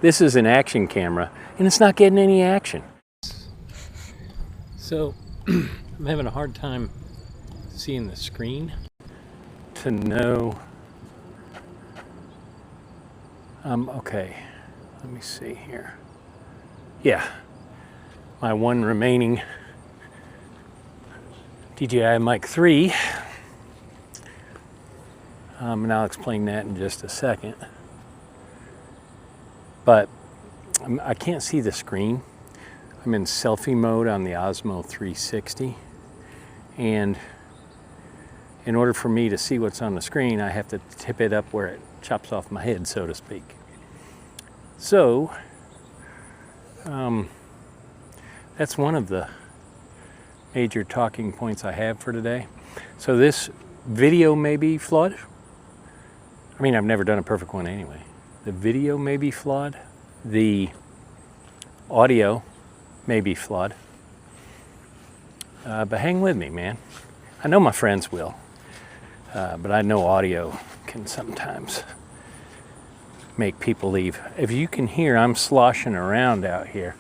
This is an action camera, and it's not getting any action. So I'm having a hard time seeing the screen to know. Okay, let me see here. Yeah, my one remaining DJI Mic 3. And I'll explain that in just a second. But I can't see the screen. I'm in selfie mode on the OSMO 360. And in order for me to see what's on the screen, I have to tip it up where it chops off my head, so to speak. So, that's one of the major talking points I have for today. So this video may be flawed. I mean, I've never done a perfect one anyway. The video may be flawed. The audio may be flawed. But hang with me, man. I know my friends will. But I know audio can sometimes make people leave. If you can hear, I'm sloshing around out here.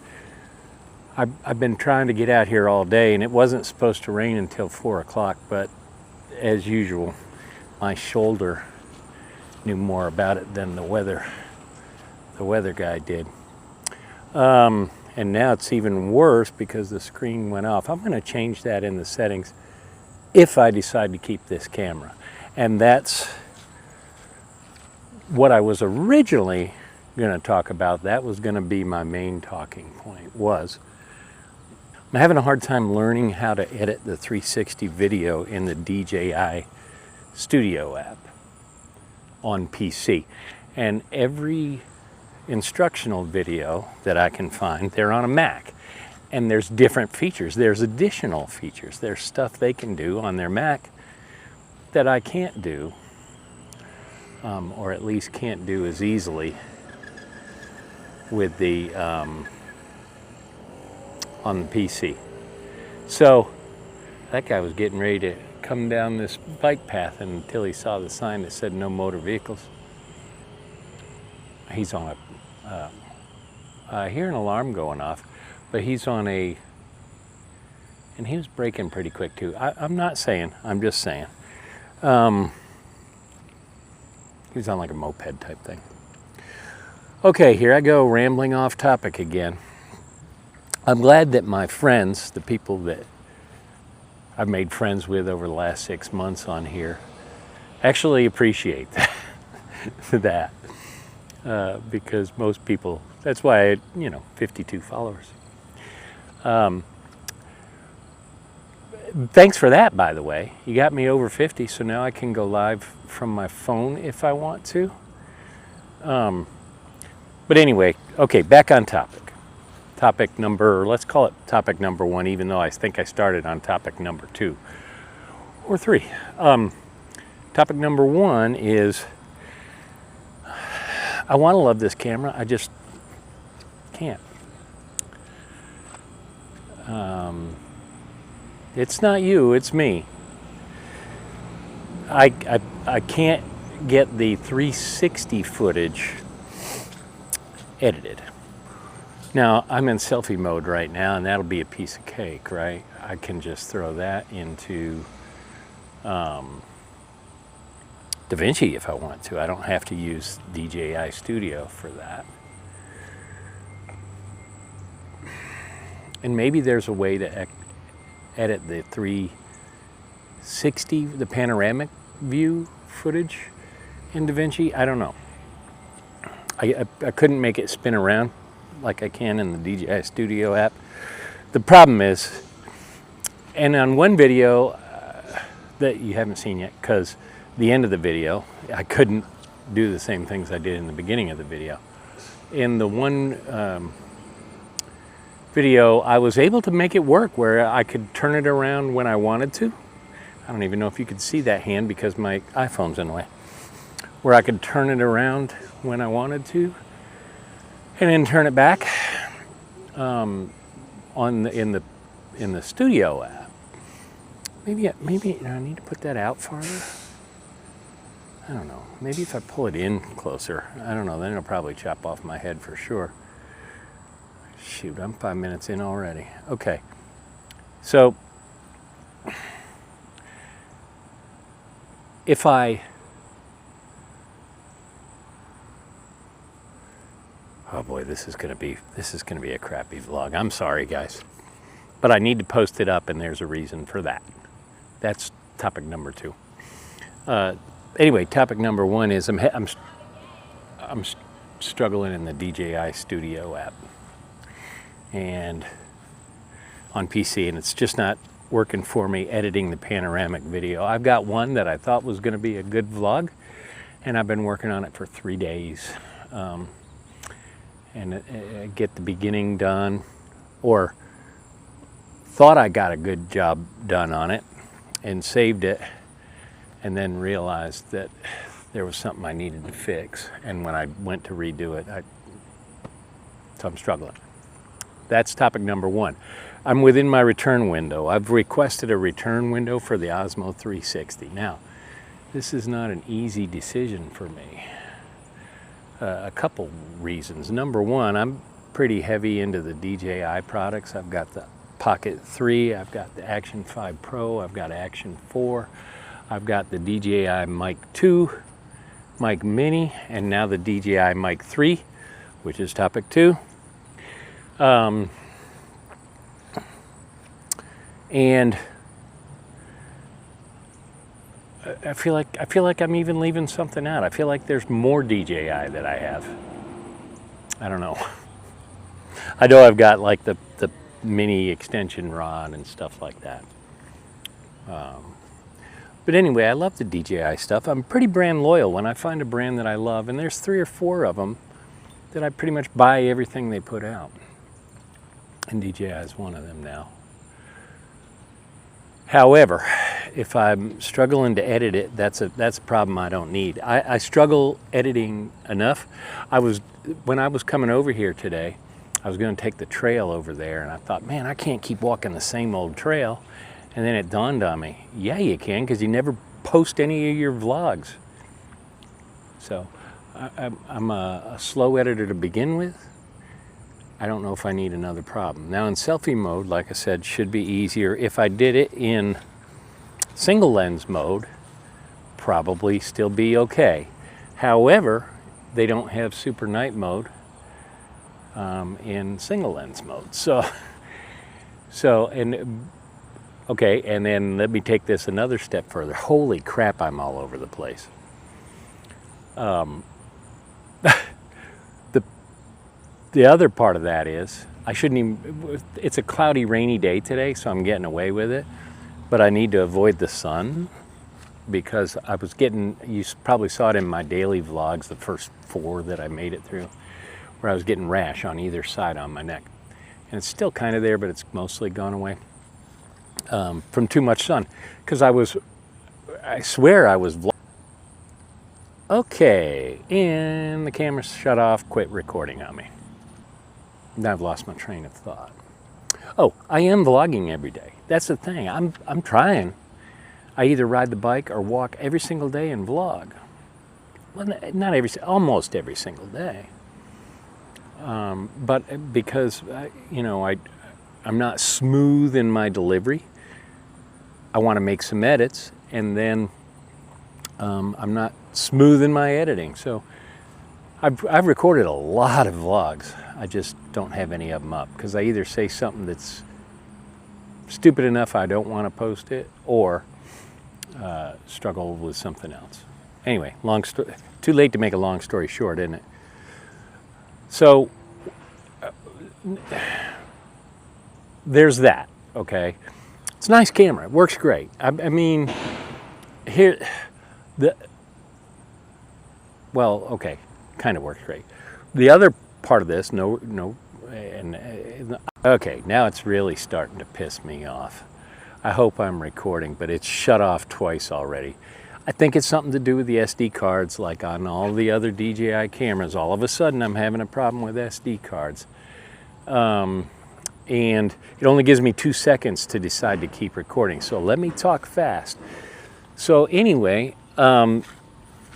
I've been trying to get out here all day, and it wasn't supposed to rain until 4 o'clock, but as usual, my shoulder knew more about it than the weather guy did. And now it's even worse because the screen went off. I'm going to change that in the settings if I decide to keep this camera. And that's what I was originally going to talk about. That was going to be my main talking point. I'm having a hard time learning how to edit the 360 video in the DJI Studio app on PC. And every instructional video that I can find, they're on a Mac. And there's different features. There's additional features. There's stuff they can do on their Mac that I can't do, or at least can't do as easily with the on the PC. So that guy was getting ready to come down this bike path until he saw the sign that said no motor vehicles. He's on I hear an alarm going off, but he's on and he was braking pretty quick too. I'm not saying, I'm just saying. He was on like a moped type thing. Okay, here I go, rambling off topic again. I'm glad that my friends, the people that I've made friends with over the last 6 months on here, actually appreciate that. Because most people, that's why I, 52 followers. Thanks for that, by the way. You got me over 50, so now I can go live from my phone if I want to. But anyway, okay, back on topic. Topic number, let's call it topic number 1, even though I think I started on topic number 2 or 3. Topic number 1 is, I want to love this camera, I just can't. It's not you, it's me. I can't get the 360 footage edited. Now, I'm in selfie mode right now, and that'll be a piece of cake, right? I can just throw that into DaVinci if I want to. I don't have to use DJI Studio for that. And maybe there's a way to edit the 360, the panoramic view footage in DaVinci. I don't know. I couldn't make it spin around like I can in the DJI Studio app. The problem is, and on one video that you haven't seen yet, because the end of the video, I couldn't do the same things I did in the beginning of the video. In the one video, I was able to make it work where I could turn it around when I wanted to. I don't even know if you could see that hand because my iPhone's in the way. Where I could turn it around when I wanted to, and then turn it back in the Studio app. Maybe I need to put that out farther. I don't know. Maybe if I pull it in closer, I don't know, then it'll probably chop off my head for sure. Shoot, I'm 5 minutes in already. Okay, so if I, oh boy, this is gonna be a crappy vlog. I'm sorry, guys, but I need to post it up, and there's a reason for that. That's topic number 2. Anyway, topic number 1 is I'm struggling in the DJI Studio app and on PC, and it's just not working for me editing the panoramic video. I've got one that I thought was going to be a good vlog, and I've been working on it for 3 days, and get the beginning done, or thought I got a good job done on it and saved it, and then realized that there was something I needed to fix. And when I went to redo it, so I'm struggling. That's topic number 1. I'm within my return window. I've requested a return window for the OSMO 360. Now, this is not an easy decision for me. A couple reasons. Number 1, I'm pretty heavy into the DJI products. I've got the Pocket 3, I've got the Action 5 Pro, I've got Action 4, I've got the DJI Mic 2, Mic Mini, and now the DJI Mic 3, which is topic 2. And I feel like I'm even leaving something out. I feel like there's more DJI that I have. I don't know. I know I've got like the mini extension rod and stuff like that. But anyway, I love the DJI stuff. I'm pretty brand loyal. When I find a brand that I love, and there's 3 or 4 of them that I pretty much buy everything they put out. And DJI is one of them now. However, if I'm struggling to edit it, that's a problem I don't need. I struggle editing enough. When I was coming over here today, I was going to take the trail over there, and I thought, man, I can't keep walking the same old trail. And then it dawned on me, yeah, you can, because you never post any of your vlogs. So I'm a slow editor to begin with. I don't know if I need another problem. Now in selfie mode, like I said, should be easier. If I did it in single lens mode, probably still be okay. However, they don't have super night mode in single lens mode. Okay, and then let me take this another step further. Holy crap, I'm all over the place. The other part of that is, it's a cloudy, rainy day today, so I'm getting away with it, but I need to avoid the sun because you probably saw it in my daily vlogs, the first 4 that I made it through, where I was getting rash on either side on my neck. And it's still kind of there, but it's mostly gone away. From too much sun, because I swear I was vlogging. Okay, and the camera shut off, quit recording on me. Now I've lost my train of thought. Oh, I am vlogging every day. That's the thing. I'm trying. I either ride the bike or walk every single day and vlog. Well, not almost every single day. But because I'm not smooth in my delivery. I want to make some edits, and then I'm not smooth in my editing. So I've recorded a lot of vlogs. I just don't have any of them up because I either say something that's stupid enough I don't want to post it, or struggle with something else. Anyway, too late to make a long story short, isn't it? So there's that, okay? It's a nice camera. It works great. I mean, okay, kind of works great. The other part of this, okay, now it's really starting to piss me off. I hope I'm recording, but it's shut off twice already. I think it's something to do with the SD cards, like on all the other DJI cameras. All of a sudden, I'm having a problem with SD cards. And it only gives me 2 seconds to decide to keep recording. So let me talk fast. So anyway,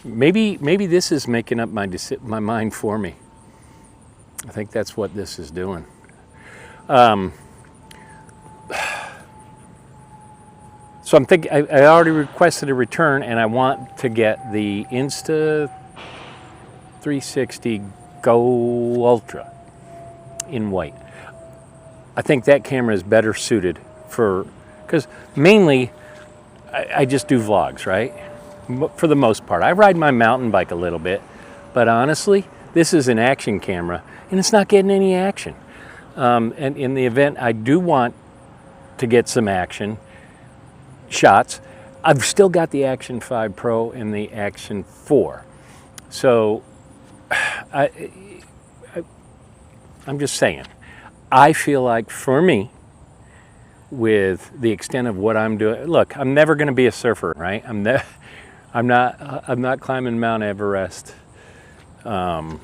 Maybe this is making up my mind for me. I think that's what this is doing. So I'm thinking, I already requested a return, and I want to get the Insta360 Go Ultra in white. I think that camera is better suited because mainly I just do vlogs, right? For the most part. I ride my mountain bike a little bit, but honestly, this is an action camera, and it's not getting any action. And in the event I do want to get some action shots, I've still got the Action 5 Pro and the Action 4. So I'm just saying, I feel like for me, with the extent of what I'm doing, look, I'm never going to be a surfer, right? I'm not climbing Mount Everest. On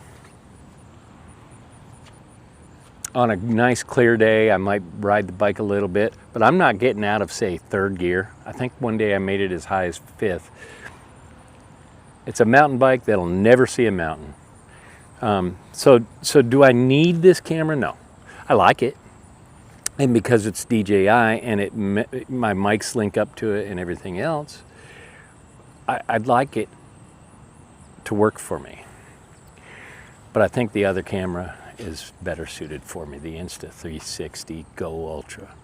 a nice clear day, I might ride the bike a little bit, but I'm not getting out of, say, third gear. I think one day I made it as high as fifth. It's a mountain bike that'll never see a mountain. So do I need this camera? No. I like it. And because it's DJI and my mics link up to it and everything else, I'd like it to work for me. But I think the other camera is better suited for me, the Insta360 Go Ultra.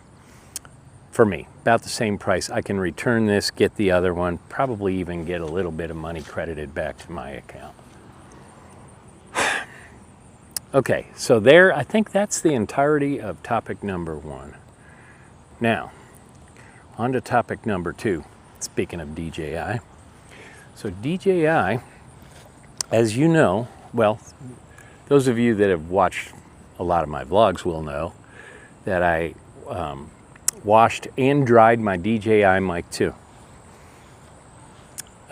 For me, about the same price. I can return this, get the other one, probably even get a little bit of money credited back to my account. Okay, so there, I think that's the entirety of topic number 1. Now, on to topic number 2, speaking of DJI. So DJI, as you know, well, those of you that have watched a lot of my vlogs will know that I washed and dried my DJI Mic 2.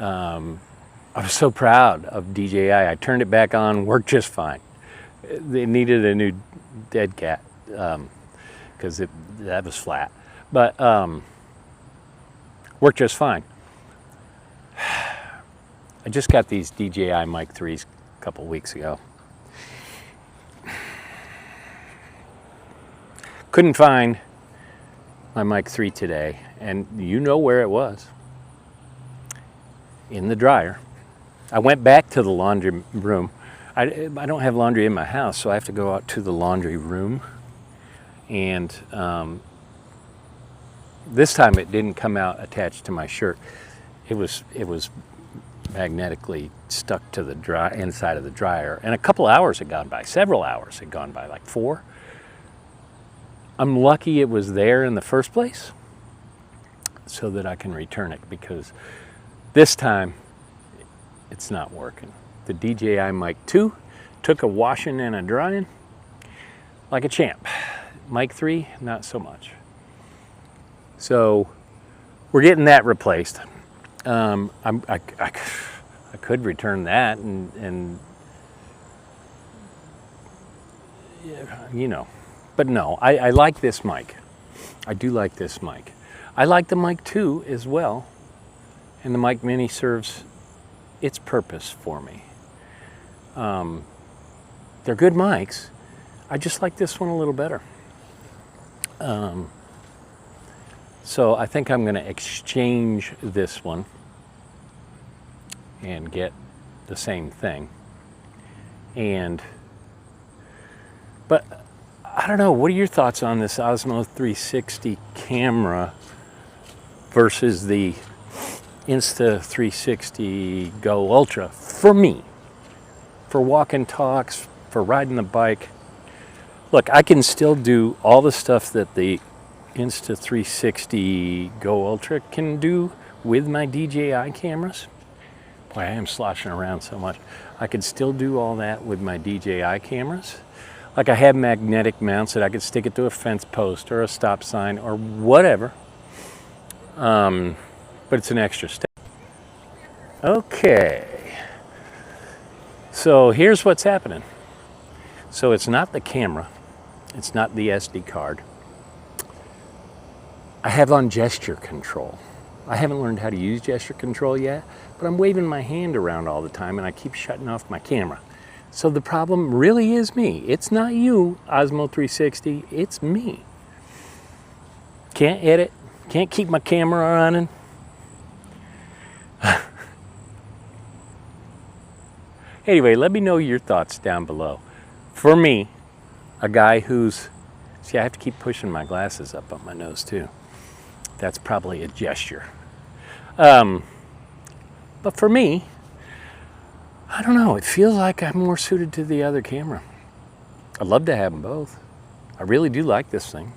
I was so proud of DJI. I turned it back on, worked just fine. They needed a new dead cat because that was flat, but worked just fine. I just got these DJI Mic 3s a couple weeks ago. Couldn't find my Mic 3 today, and you know where it was. In the dryer. I went back to the laundry room. I don't have laundry in my house, so I have to go out to the laundry room. And this time it didn't come out attached to my shirt. It was magnetically stuck to the inside of the dryer. And a couple hours had gone by, several hours had gone by, like 4. I'm lucky it was there in the first place so that I can return it, because this time it's not working. The DJI Mic 2 took a washing and a drying like a champ. Mic 3, not so much. So we're getting that replaced. I could return that and you know, but no, I like this mic. I do like this mic. I like the Mic 2 as well, and the Mic Mini serves its purpose for me. They're good mics. I just like this one a little better. So I think I'm going to exchange this one and get the same thing. But I don't know, what are your thoughts on this OSMO 360 camera versus the Insta360 Go Ultra? For me, for walking talks, for riding the bike. Look, I can still do all the stuff that the Insta360 Go Ultra can do with my DJI cameras. Boy, I am sloshing around so much. I could still do all that with my DJI cameras. Like, I have magnetic mounts that I could stick it to a fence post or a stop sign or whatever. But it's an extra step. Okay. So here's what's happening. So it's not the camera. It's not the SD card. I have on gesture control. I haven't learned how to use gesture control yet, but I'm waving my hand around all the time and I keep shutting off my camera. So the problem really is me. It's not you, OSMO 360, it's me. Can't edit, can't keep my camera running. Anyway, let me know your thoughts down below. For me, a guy who's, see, I have to keep pushing my glasses up my nose too. That's probably a gesture. But for me, I don't know, it feels like I'm more suited to the other camera. I'd love to have them both. I really do like this thing.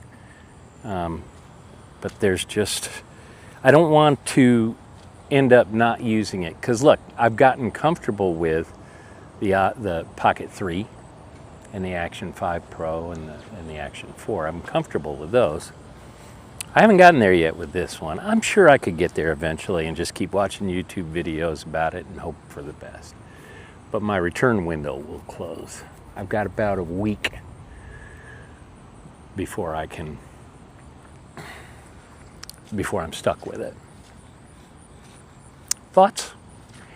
But there's just, I don't want to end up not using it. Because look, I've gotten comfortable with the Pocket 3 and the Action 5 Pro and the Action 4. I'm comfortable with those. I haven't gotten there yet with this one. I'm sure I could get there eventually and just keep watching YouTube videos about it and hope for the best. But my return window will close. I've got about a week before I'm stuck with it. Thoughts?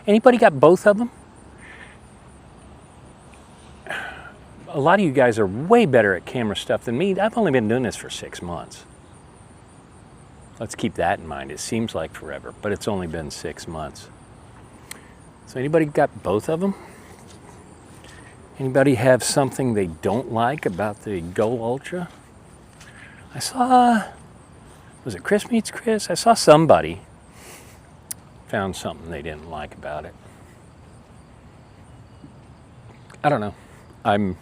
Anybody got both of them? A lot of you guys are way better at camera stuff than me. I've only been doing this for 6 months. Let's keep that in mind. It seems like forever, but it's only been 6 months. So anybody got both of them? Anybody have something they don't like about the Go Ultra? I saw, was it Chris Meets Chris? I saw somebody found something they didn't like about it. I don't know. I'm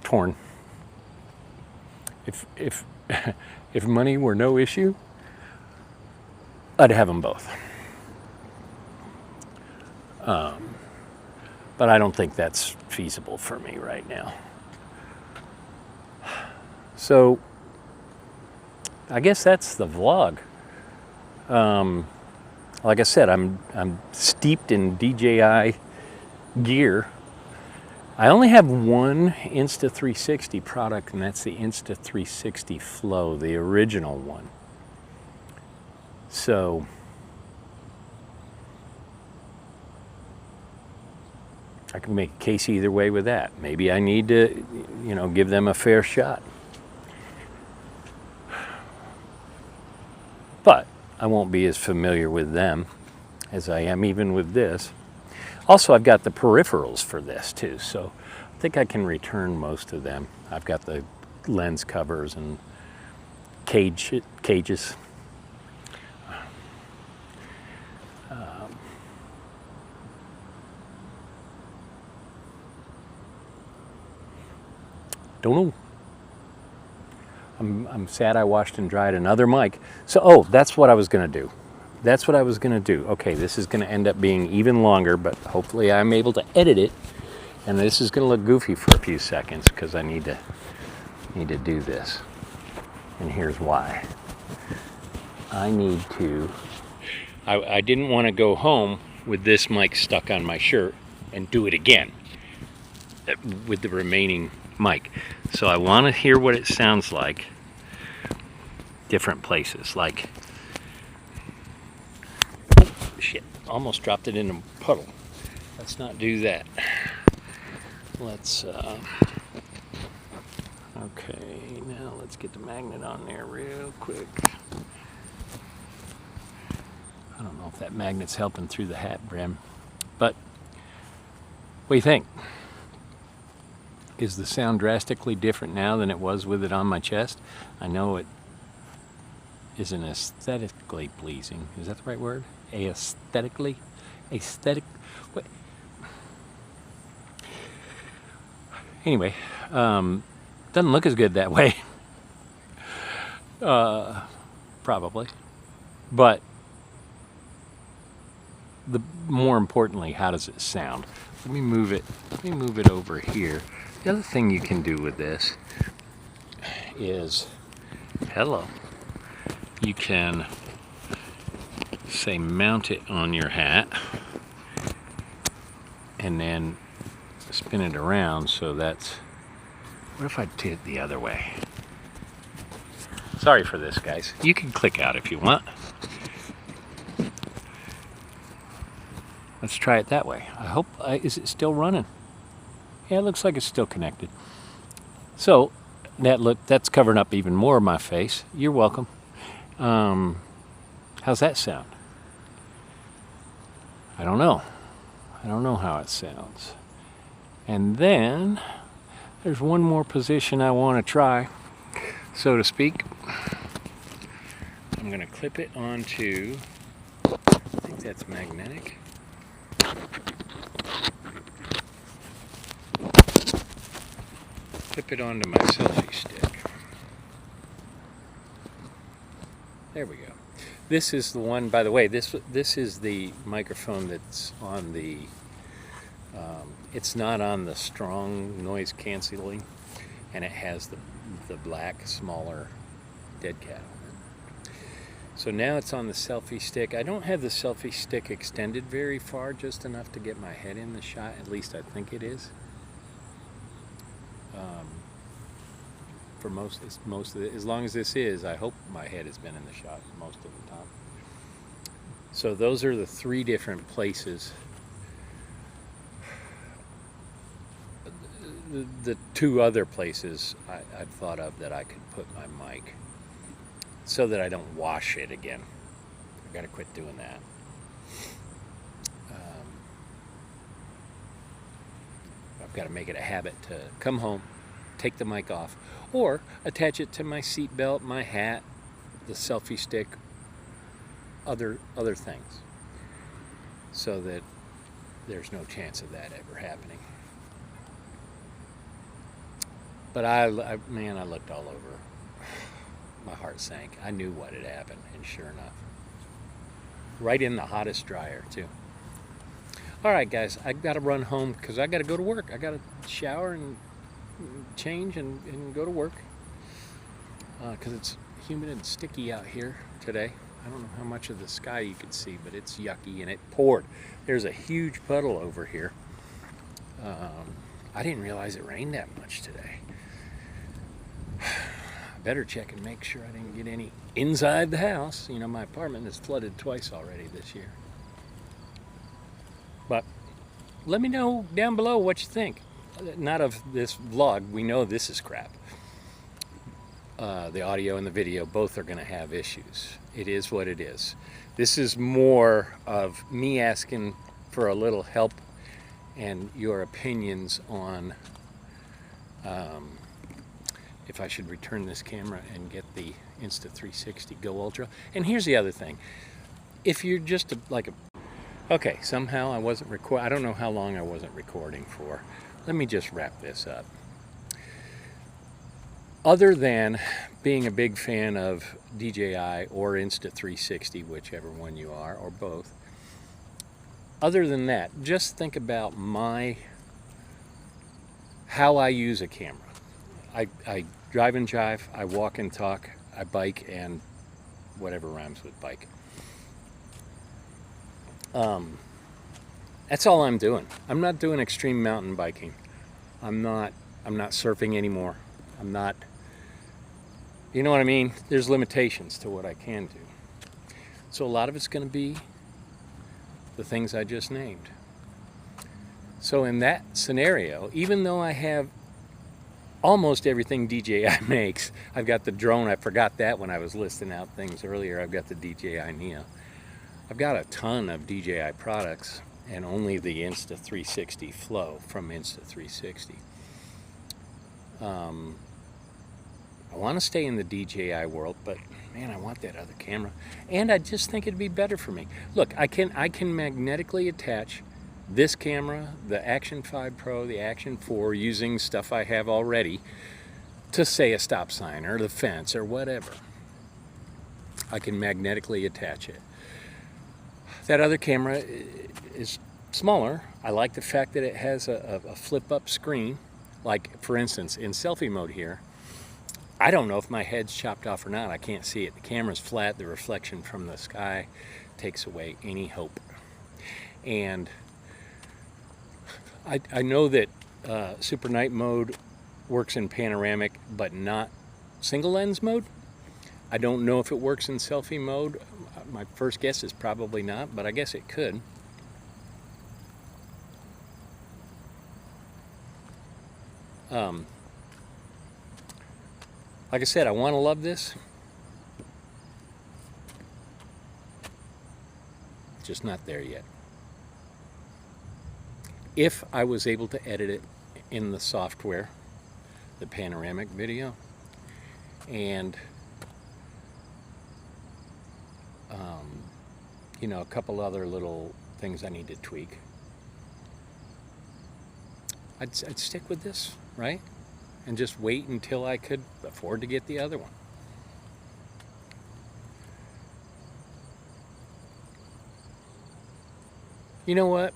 torn. If money were no issue, I'd have them both. But I don't think that's feasible for me right now. So I guess that's the vlog. Like I said, I'm steeped in DJI gear. I only have one Insta360 product, and that's the Insta360 Flow, the original one. So I can make a case either way with that. Maybe I need to, give them a fair shot. But I won't be as familiar with them as I am even with this. Also, I've got the peripherals for this too, so I think I can return most of them. I've got the lens covers and cages. Don't know. I'm sad I washed and dried another mic. So, that's what I was gonna do. That's what I was gonna do. Okay, this is gonna end up being even longer, but hopefully I'm able to edit it. And this is gonna look goofy for a few seconds because I need to do this. And here's why. I didn't want to go home with this mic stuck on my shirt and do it again with the remaining mic. So I want to hear what it sounds like different places, like, shit, almost dropped it in a puddle. Let's not do that. Let's okay, now let's get the magnet on there real quick. I don't know if that magnet's helping through the hat brim, but what do you think? Is the sound drastically different now than it was with it on my chest? I know it isn't aesthetically pleasing. Is that the right word? Aesthetically? Aesthetic? What? Anyway, doesn't look as good that way. Probably. But more importantly, how does it sound? Let me move it over here. The other thing you can do with this is, you can, say, mount it on your hat and then spin it around so that's, what if I did it the other way? Sorry for this, guys. You can click out if you want. Let's try it that way. I hope, is it still running? Yeah, it looks like it's still connected. So that's covering up even more of my face. You're welcome. How's that sound? I don't know. I don't know how it sounds. And then there's one more position I want to try, so to speak. I'm going to clip it onto, I think that's magnetic. Clip it onto my selfie stick. There we go. This is the one, by the way, this is the microphone that's on the, it's not on the strong noise canceling, and it has the black, smaller dead cat on it. So now it's on the selfie stick. I don't have the selfie stick extended very far, just enough to get my head in the shot, at least I think it is. For most of it, as long as this is, I hope my head has been in the shot most of the time. So those are the 3 different places. The 2 other places I've thought of that I could put my mic so that I don't wash it again. I gotta quit doing that. I've got to make it a habit to come home, take the mic off, or attach it to my seat belt, my hat, the selfie stick, other things, so that there's no chance of that ever happening. But I looked all over. My heart sank. I knew what had happened, and sure enough, right in the hottest dryer too. All right, guys, I got to run home because I got to go to work. I got to shower and change and go to work because it's humid and sticky out here today. I don't know how much of the sky you can see, but it's yucky, and it poured. There's a huge puddle over here. I didn't realize it rained that much today. I better check and make sure I didn't get any inside the house. You know, my apartment is flooded twice already this year. But let me know down below what you think. Not of this vlog. We know this is crap. The audio and the video both are going to have issues. It is what it is. This is more of me asking for a little help and your opinions on if I should return this camera and get the Insta360 Go Ultra. And here's the other thing. If you're just okay, somehow I wasn't recording. I don't know how long I wasn't recording for. Let me just wrap this up. Other than being a big fan of DJI or Insta360, whichever one you are, or both, other than that, just think about how I use a camera. I drive and jive, I walk and talk, I bike, and whatever rhymes with bike. That's all I'm doing. I'm not doing extreme mountain biking. I'm not surfing anymore. I'm not, you know what I mean? There's limitations to what I can do. So a lot of it's going to be the things I just named. So in that scenario, even though I have almost everything DJI makes, I've got the drone, I forgot that when I was listing out things earlier, I've got the DJI Neo. I've got a ton of DJI products and only the Insta360 Flow from Insta360. I want to stay in the DJI world, but man, I want that other camera. And I just think it'd be better for me. Look, I can magnetically attach this camera, the Action 5 Pro, the Action 4, using stuff I have already to, say, a stop sign or the fence or whatever. I can magnetically attach it. That other camera is smaller. I like the fact that it has a flip-up screen. Like, for instance, in selfie mode here, I don't know if my head's chopped off or not. I can't see it. The camera's flat. The reflection from the sky takes away any hope. And I know that Super Night mode works in panoramic, but not single lens mode. I don't know if it works in selfie mode. My first guess is probably not, but I guess it could. Like I said, I want to love this. Just not there yet. If I was able to edit it in the software, the panoramic video, and you know, a couple other little things I need to tweak, I'd stick with this, right? And just wait until I could afford to get the other one. You know what?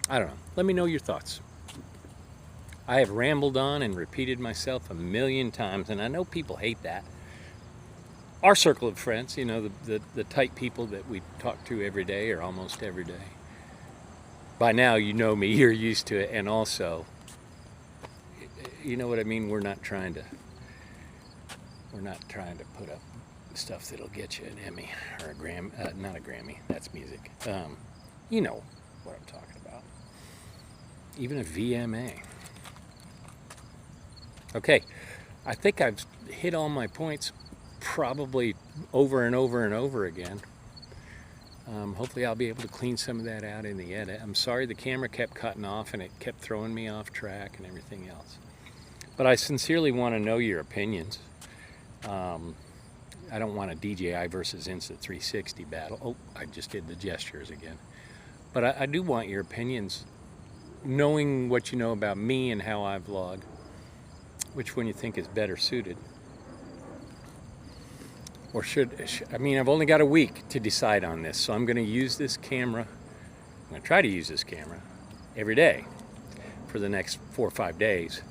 I don't know. Let me know your thoughts. I have rambled on and repeated myself a million times, and I know people hate that. Our circle of friends, you know, the tight people that we talk to every day or almost every day. By now, you know me, you're used to it, and also, you know what I mean? We're not trying to put up stuff that'll get you an Emmy or a Grammy, not a Grammy, that's music. You know what I'm talking about. Even a VMA. Okay, I think I've hit all my points probably over and over and over again. Hopefully I'll be able to clean some of that out in the edit. I'm sorry the camera kept cutting off and it kept throwing me off track and everything else. But I sincerely want to know your opinions. I don't want a DJI versus Insta360 battle. Oh, I just did the gestures again. But I do want your opinions, knowing what you know about me and how I vlog. Which one you think is better suited? Or I mean, I've only got a week to decide on this, so I'm going to use this camera. I'm going to try to use this camera every day for the next 4 or 5 days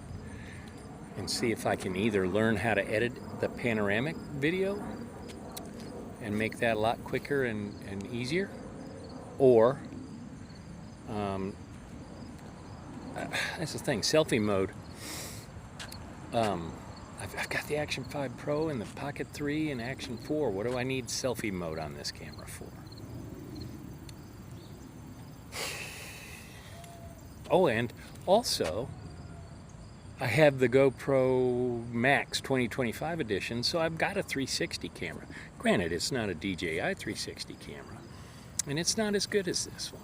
and see if I can either learn how to edit the panoramic video and make that a lot quicker and easier, or that's the thing, selfie mode. I've got the Action 5 Pro and the Pocket 3 and Action 4. What do I need selfie mode on this camera for? Oh, and also, I have the GoPro Max 2025 edition, so I've got a 360 camera. Granted, it's not a DJI 360 camera, and it's not as good as this one.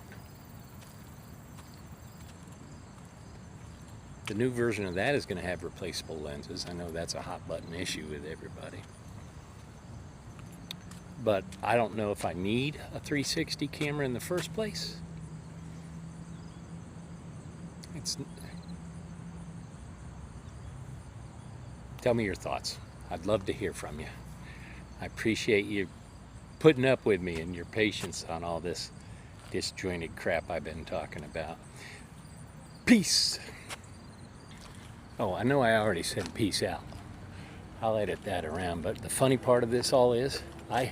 The new version of that is going to have replaceable lenses. I know that's a hot button issue with everybody. But I don't know if I need a 360 camera in the first place. Tell me your thoughts. I'd love to hear from you. I appreciate you putting up with me and your patience on all this disjointed crap I've been talking about. Peace. Oh, I know I already said peace out. I'll edit that around, but the funny part of this all is I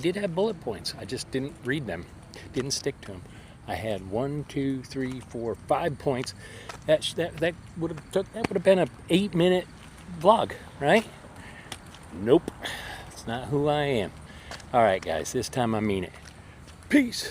did have bullet points. I just didn't read them, didn't stick to them. I had 1, 2, 3, 4, 5 points. That would have been an 8-minute vlog, right? Nope, it's not who I am. All right, guys, this time I mean it. Peace.